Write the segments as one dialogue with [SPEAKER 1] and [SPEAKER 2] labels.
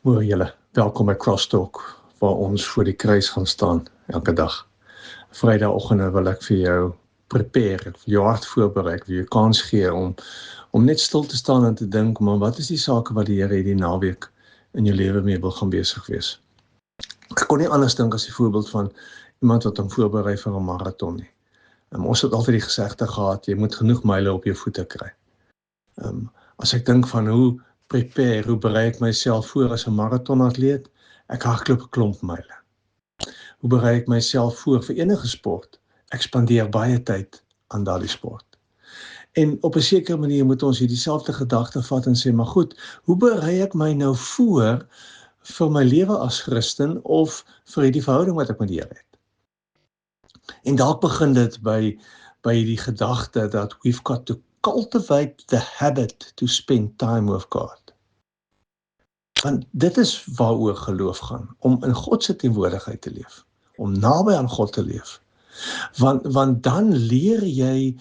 [SPEAKER 1] Hoor julle, welkom by Crosstalk, waar ons voor die kruis gaan staan, elke dag. Vrydagoggende wil ek vir jou prepare, vir jou hart voorberei, vir jou kans gee om net stil te staan en te dink, maar wat is die sake wat die Here hierdie naweek in jou lewe mee wil gaan besig wees? Ek kon nie anders dink as die voorbeeld van iemand wat hom voorberei vir 'n marathon nie. Ons het altyd die gesegde gehad, jy moet genoeg myle op jou voete kry. As ek dink van hoe berei ek myself voor as 'n marathonatleet, ek hardloop 'n klomp myle. Hoe berei ek myself voor vir enige sport? Ek spandeer baie tyd aan daardie sport. En op 'n sekere manier moet ons hierdie selfde gedagte vat en sê, maar goed, hoe berei ek my nou voor vir my lewe as Christen of vir hierdie verhouding wat ek met die Here het? En dalk begin dit by die gedagte dat we've got to cultivate the habit to spend time with God. Want dit is waaroor geloof gaan, om in God se teenwoordigheid te leef, om naby aan God te leef. Want dan leer jy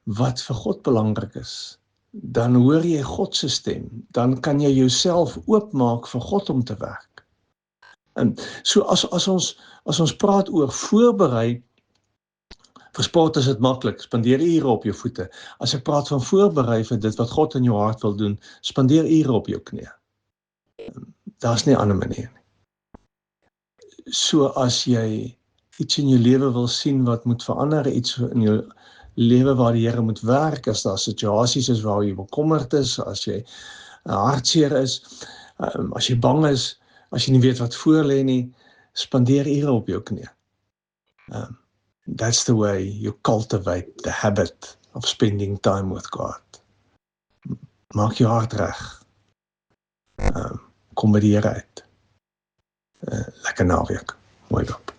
[SPEAKER 1] wat vir God belangrik is. Dan hoor jy God se stem, dan kan jy jouself oopmaak vir God om te werk. En so as ons praat oor voorberei, vir sport is dit maklik, spandeer ure op jou voete. As ek praat van voorberei vir dit wat God in jou hart wil doen, spandeer ure op jou knie. Daar's nie 'n ander manier nie. So as jy iets in jou lewe wil sien wat moet verander, iets in jou lewe waar die Here moet werk, as daar situasies is waar jy bekommerd is, as jy hartseer is, as jy bang is, as jy nie weet wat voor lê nie, spandeer ure op jou knie. That's the way you cultivate the habit of spending time with God. Maak jou hart reg. Kom by die Here uit. Lekker naweek. Mooi loop.